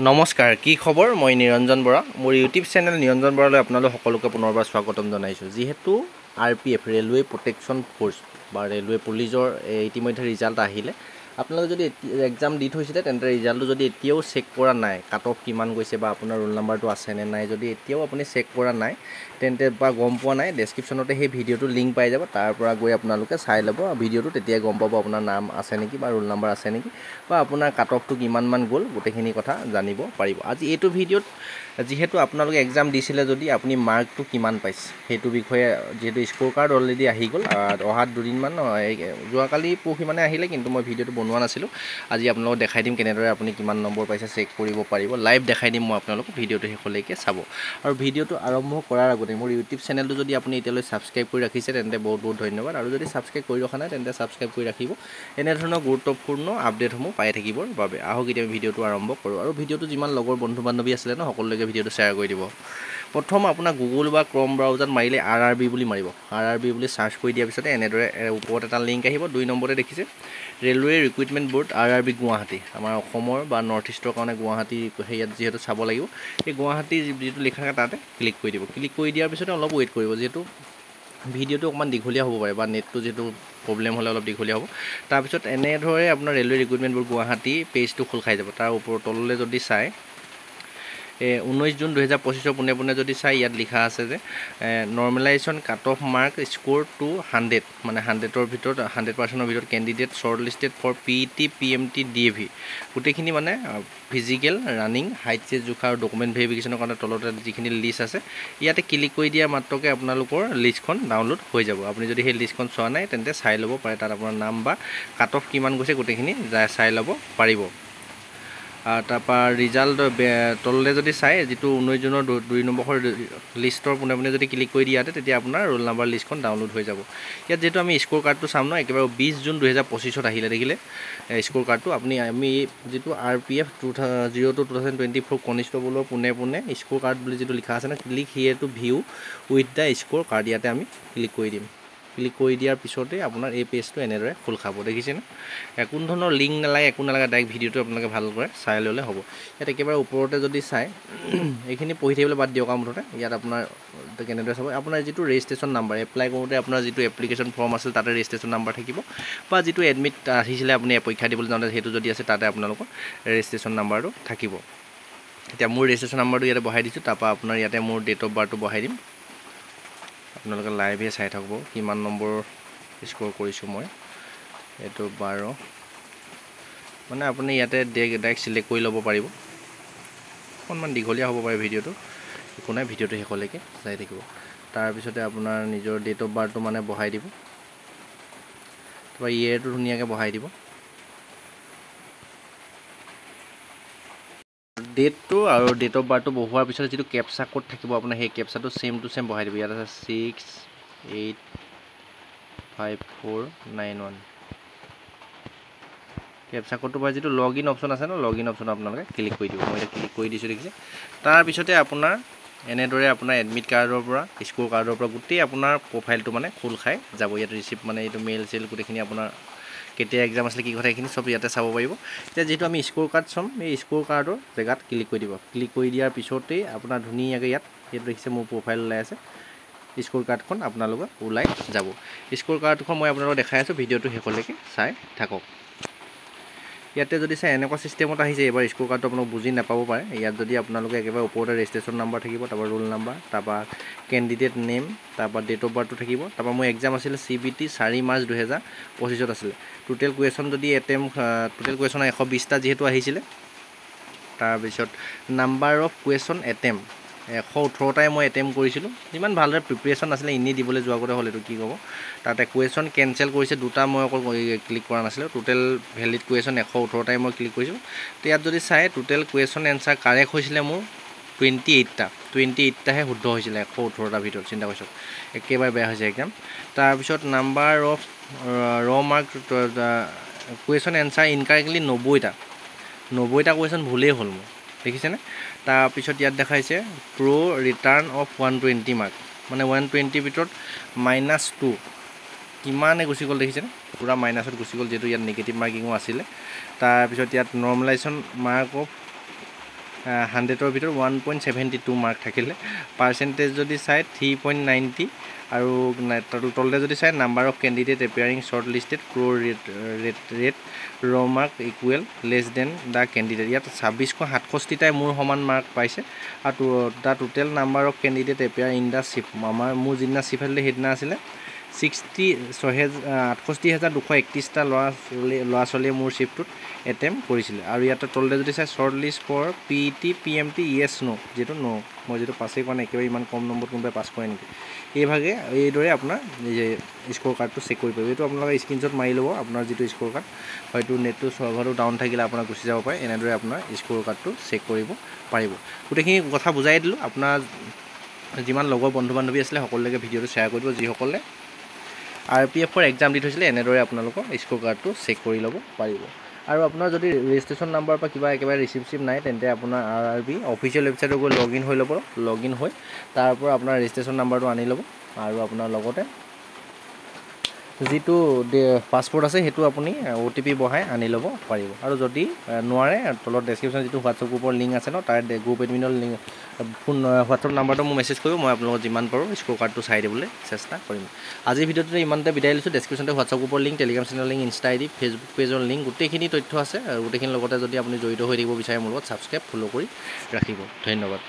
নমস্কাৰ কি খবৰ মই নিৰঞ্জন বৰা মোৰ ইউটিউব চেনেল নিৰঞ্জন বৰালৈ আপোনালোক সকলোকে পুনৰবাৰ স্বাগতম জনাইছোঁ যিহেতু আৰপিএফ ৰেলৱে প্ৰটেকশ্যন ফ'ৰ্চ বা ৰেলৱে পুলিচৰ ইতিমধ্যে ৰিজাল্ট আহিলে আপোনালোকে যদি এক্সাম দি থৈছিলে তেন্তে ৰিজাল্টটো যদি এতিয়াও চেক কৰা নাই কাট অফ কিমান গৈছে বা আপোনাৰ ৰোল নাম্বাৰটো আছে নে নাই যদি এতিয়াও আপুনি চেক কৰা নাই তেন্তে বা গম পোৱা নাই ডেছক্ৰিপশ্যনতে সেই ভিডিঅ'টো লিংক পাই যাব তাৰ পৰা গৈ আপোনালোকে চাই ল'ব ভিডিঅ'টো তেতিয়া গম পাব আপোনাৰ নাম আছে নেকি বা ৰোল নাম্বাৰ আছে নেকি বা আপোনাৰ কাট অফটো কিমানমান গ'ল গোটেইখিনি কথা জানিব পাৰিব আজি এইটো ভিডিঅ'ত যিহেতু আপোনালোকে এক্সাম দিছিলে যদি আপুনি মাৰ্কটো কিমান পাইছে সেইটো বিষয়ে যেহেতু স্ক'ৰ কাৰ্ড অলৰেডি আহি গ'ল অহা দুদিনমান যোৱাকালি পৰহি মানে আহিলে কিন্তু মই ভিডিঅ'টো বনোৱা নাছিলোঁ আজি আপোনালোকক দেখাই দিম কেনেদৰে আপুনি কিমান নম্বৰ পাইছে চেক কৰিব পাৰিব লাইভ দেখাই দিম মই আপোনালোকক ভিডিঅ'টো শেষলৈকে চাব আৰু ভিডিঅ'টো আৰম্ভ কৰাৰ আগতে মোৰ ইউটিউব চেনেলটো যদি আপুনি এতিয়ালৈ ছাবস্ক্ৰাইব কৰি ৰাখিছে তেন্তে বহুত বহুত ধন্যবাদ আৰু যদি ছাবস্ক্ৰাইব কৰি ৰখা নাই তেন্তে ছাবস্ক্ৰাইব কৰি ৰাখিব এনেধৰণৰ গুৰুত্বপূৰ্ণ আপডেটসমূহ পাই থাকিবৰ বাবে আহক এতিয়া ভিডিঅ'টো আৰম্ভ কৰোঁ আৰু ভিডিঅ'টো যিমান লগৰ বন্ধু বান্ধৱী আছিলে ন সকলোকে ভিডিঅ'টো শ্বেয়াৰ কৰি দিব প্ৰথম আপোনাৰ গুগল বা ক্ৰম ব্ৰাউজাৰত মাৰিলে RRB বুলি মাৰিব RRB বুলি চাৰ্চ কৰি দিয়াৰ পিছতে এনেদৰে ওপৰত এটা লিংক আহিব 2 নম্বৰতে দেখিছে railway recruitment board RRB Guwahati আমাৰ অসমৰ বা নৰ্থ ইষ্টৰ কাৰণে গুৱাহাটী হেৰিয়াত যিহেতু চাব লাগিব এই গুৱাহাটী যিটো লিখা থাকে তাতে ক্লিক কৰি দিব ক্লিক কৰি দিয়াৰ পিছতে অলপ ৱেইট কৰিব যিহেতু ভিডিঅ'টো অকণমান দীঘলীয়া হ'ব পাৰে বা নেটটো যিটো প্ৰব্লেম হ'লে অলপ দীঘলীয়া হ'ব তাৰপিছত এনেদৰে আপোনাৰ ৰেলৱে ৰিক্ৰুইটমেণ্ট বোৰ্ড গুৱাহাটী পেজটো খোল খাই যাব তাৰ ওপৰত তললৈ যদি চাই 19 জুন 2025 পোনে পোনে যদি চাই ইয়াত লিখা আছে যে normalisation cut off mark score to 100 মানে 100ৰ ভিতৰত 100%ৰ ভিতৰত candidate short listed for PET PMT DAV গোটেইখিনি মানে ফিজিকেল ৰানিং হাইট চেজ জোখা আৰু ডকুমেণ্ট ভেৰিফিকেশ্যনৰ কাৰণে তলতে যিখিনি লিষ্ট আছে ইয়াতে ক্লিক কৰি দিয়া মাত্ৰকে আপোনালোকৰ লিষ্টখন ডাউনলোড হৈ যাব আপুনি যদি সেই লিষ্টখন চোৱা নাই তেন্তে চাই ল'ব পাৰে তাত আপোনাৰ নাম বা কাট অফ কিমান গৈছে গোটেইখিনি চাই ল'ব পাৰিব তাৰপৰা ৰিজাল্ট তললৈ যদি চাই যিটো 19 জুনৰ 2 নম্বৰ লিষ্টৰ পোনে পোনে যদি ক্লিক কৰি দিয়াতে তেতিয়া আপোনাৰ ৰোল নাম্বাৰ লিষ্টখন ডাউনলোড হৈ যাব ইয়াত যিহেতু আমি স্ক'ৰ কাৰ্ডটো চাম ন একেবাৰে 20 জুন 2025 আহিলে দেখিলে স্ক'ৰ কাৰ্ডটো আমি যিটো RPF 02-2024 কনিষ্টবলৰ পোনে পোনে স্ক'ৰ কাৰ্ড বুলি যিটো লিখা আছে ন click here to view with the score card ইয়াতে আমি ক্লিক কৰি দিম ক্লিক কৰি দিয়াৰ পিছতে আপোনাৰ এই পেজটো এনেদৰে খোল খাব দেখিছেনে কোনো ধৰণৰ লিংক নালাগে একো নালাগে ডাইৰেক্ট ভিডিঅ'টো আপোনালোকে ভালকৈ চাই ল'লে হ'ব ইয়াত একেবাৰে ওপৰতে যদি চাই এইখিনি পঢ়ি থাকিবলৈ বাদ দিয়ক মুঠতে ইয়াত আপোনাৰ কেনেদৰে চাব আপোনাৰ যিটো ৰেজিষ্ট্ৰেশ্যন নাম্বাৰ এপ্লাই কৰোঁতে আপোনাৰ যিটো এপ্লিকেশ্যন ফৰ্ম আছিল তাতে ৰেজিষ্ট্ৰেশ্যন নাম্বাৰ থাকিব বা যিটো এডমিট আহিছিলে আপুনি পৰীক্ষা দিবলৈ যাওঁতে সেইটো যদি আছে তাতে আপোনালোকৰ ৰেজিষ্ট্ৰেশ্যন নাম্বাৰটো থাকিব এতিয়া মোৰ ৰেজিষ্ট্ৰেশ্যন নাম্বাৰটো ইয়াতে বহাই দিছোঁ তাৰপৰা আপোনাৰ ইয়াতে মোৰ ডেট অফ বাৰ্থটো বহাই দিম আপোনালোকে লাইভে চাই থাকিব কিমান নম্বৰ স্ক'ৰ কৰিছোঁ মই এইটো 12 মানে আপুনি ইয়াতে ডাইৰেক্ট চিলেক্ট কৰি ল'ব পাৰিব অকণমান দীঘলীয়া হ'ব পাৰে ভিডিঅ'টো একো নাই ভিডিঅ'টো শেষলৈকে চাই থাকিব তাৰপিছতে আপোনাৰ নিজৰ ডেট অফ বাৰ্থটো মানে বহাই দিব তাৰপৰা ইয়েৰটো ধুনীয়াকৈ বহাই দিব ডেটটো আৰু ডেট অফ বাৰ্থটো বহোৱাৰ পিছত যিটো কেপচা কোড থাকিব আপোনাৰ সেই কেপচাটো ছেম টু ছেম বহাই দিব ইয়াত আছে 685491 কেপচা কোডটো পৰা যিটো লগ ইন অপশ্যন আছে ন লগ ইন অপশ্যন আপোনালোকে ক্লিক কৰি দিব মই এতিয়া ক্লিক কৰি দিছোঁ দেখিছে তাৰপিছতে আপোনাৰ এনেদৰে আপোনাৰ এডমিট কাৰ্ডৰ পৰা স্ক'ৰ কাৰ্ডৰ পৰা গোটেই আপোনাৰ প্ৰফাইলটো মানে খোল খাই যাব ইয়াত ৰিচিপ্ট মানে এইটো মেইল চেল গোটেইখিনি আপোনাৰ কেতিয়া এক্সাম আছিলে কি কথা এইখিনি চব ইয়াতে চাব পাৰিব এতিয়া যিহেতু আমি স্ক'ৰ কাৰ্ড চাম এই স্ক'ৰ কাৰ্ডৰ জেগাত ক্লিক কৰি দিব ক্লিক কৰি দিয়াৰ পিছতেই আপোনাৰ ধুনীয়াকৈ ইয়াত দেখিছে মোৰ প্ৰফাইল ওলাই আছে স্ক'ৰ কাৰ্ডখন আপোনালোকৰ ওলাই যাব স্ক'ৰ কাৰ্ডখন মই আপোনালোকক দেখাই আছোঁ ভিডিঅ'টো শেষলৈকে চাই থাকক ইয়াতে যদি চাই এনেকুৱা চিষ্টেমত আহিছে এবাৰ স্ক'ৰ কাৰ্ডটো আপোনালোক বুজি নাপাব পাৰে ইয়াত যদি আপোনালোকে একেবাৰে ওপৰতে ৰেজিষ্ট্ৰেশ্যন নাম্বাৰ থাকিব তাৰপৰা ৰোল নাম্বাৰ তাৰপৰা কেণ্ডিডেট নেম তাৰপৰা ডেট অফ বাৰ্থটো থাকিব তাৰপৰা মোৰ এক্সাম আছিলে CBT 4 মাৰ্চ 2025 আছিলে টোটেল কুৱেশ্যন যদি টোটেল কুৱেশ্যন 120টা যিহেতু আহিছিলে তাৰপিছত নাম্বাৰ অফ কুৱেশ্যন এটেম্প 118টাই মই এটেম্প কৰিছিলোঁ যিমান ভালদৰে প্ৰিপেৰেশ্যন আছিলে এনেই দিবলৈ যোৱা আগতে হ'ল এইটো কি ক'ব তাতে কুৱেশ্যন কেঞ্চেল কৰিছে দুটা মই অকল ক্লিক কৰা নাছিলোঁ টোটেল ভেলিড কুৱেশ্যন 118টাই মই ক্লিক কৰিছিলোঁ তো ইয়াত যদি চাই টোটেল কুৱেশ্যন এনচাৰ কাৰেক্ট হৈছিলে মোৰ 28টাহে শুদ্ধ হৈছিলে 118টাৰ ভিতৰত চিন্তা কৰিছোঁ একেবাৰে বেয়া হৈছে এক্সাম তাৰপিছত number of mark question answer incorrectly 90টা কুৱেশ্যন ভুলেই হ'ল মোৰ দেখিছেনে তাৰপিছত ইয়াত দেখাইছে ৰিটাৰ্ণ অফ 120 মাৰ্ক মানে 120 ভিতৰত -2 কিমানে গুচি গ'ল দেখিছেনে পুৰা মাইনাছত গুচি গ'ল যিহেতু ইয়াত নিগেটিভ মাৰ্কিঙো আছিলে তাৰপিছত ইয়াত নৰ্মেলাইজেশ্যন মাৰ্ক অফ 100ৰ ভিতৰত 1.72 মাৰ্ক থাকিলে পাৰ্চেণ্টেজ যদি চাই 3.90 আৰু তলতে যদি চাই number of candidate appearing short listed ক্ৰ' rate raw' mark equal less than the candidate ইয়াত 2667টাই মোৰ সমান মাৰ্ক পাইছে আৰু the total number of candidate appear in the chief মোৰ যিদিনা চিফ আছিলে সেইদিনা আছিলে 68,231টা ল'ৰা ছোৱালীয়ে মোৰ চিফটোত এটেম্প কৰিছিলে আৰু ইয়াতে তলতে যদি চাই short list for PET PMT yes no' যিটো ন' মই যিটো পাছেই কৰা নাই একেবাৰে ইমান কম নম্বৰত কোনোবাই পাছ কৰে নেকি এইভাগে এইদৰে আপোনাৰ স্ক'ৰ কাৰ্ডটো চেক কৰিব পাৰিব এইটো আপোনালোকে স্ক্ৰীনশ্বট মাৰি ল'ব আপোনাৰ যিটো স্ক'ৰ কাৰ্ড হয়তো নেটটো চাৰ্ভাৰটো ডাউন থাকিলে আপোনাৰ গুচি যাব পাৰে এনেদৰে আপোনাৰ স্ক'ৰ কাৰ্ডটো চেক কৰিব পাৰিব গোটেইখিনি কথা বুজাই দিলোঁ আপোনাৰ যিমান লগৰ বন্ধু বান্ধৱী আছিলে সকলোকে ভিডিঅ'টো শ্বেয়াৰ কৰিব যিসকলে RPFৰ এক্সাম দি থৈছিলে এনেদৰে আপোনালোকৰ স্ক'ৰ কাৰ্ডটো চেক কৰি ল'ব পাৰিব আৰু আপোনাৰ যদি ৰেজিষ্ট্ৰেশ্যন নাম্বাৰ বা কিবা একেবাৰে ৰিচিপ্ট নাই তেন্তে আপোনাৰ RRB অফিচিয়েল ৱেবছাইটত গৈ লগ ইন হৈ তাৰ পৰা আপোনাৰ ৰেজিষ্ট্ৰেশ্যন নাম্বাৰটো আনি ল'ব আৰু আপোনাৰ লগতে যিটো পাছপৰ্ট আছে সেইটো আপুনি OTP বহাই আনি ল'ব পাৰিব আৰু যদি নোৱাৰে তলত ডেছক্ৰিপশ্যন যিটো হোৱাটছআপ গ্ৰুপৰ লিংক আছে ন তাৰ গ্ৰুপ এডমিনৰ লিংক হোৱাটছআপ নাম্বাৰটো মোক মেছেজ কৰিব মই আপোনালোকক যিমান পাৰোঁ স্ক'ৰ কাৰ্ডটো চাই দিবলৈ চেষ্টা কৰিম আজিৰ ভিডিঅ'টোতে ইমানতে বিদায় লৈছোঁ ডেছক্ৰিপশ্যনতে হোৱাটছআপ গ্ৰুপৰ লিংক টেলিগ্ৰাম চেনেলৰ লিংক ইনষ্টা ID ফেচবুক পেজৰ লিংক গোটেইখিনি তথ্য আছে আৰু গোটেইখিনিৰ লগতে যদি আপুনি জড়িত হৈ থাকিব বিচাৰে মোৰ লগত ছাবস্ক্ৰাইব ফ'ল' কৰি ৰাখিব ধন্যবাদ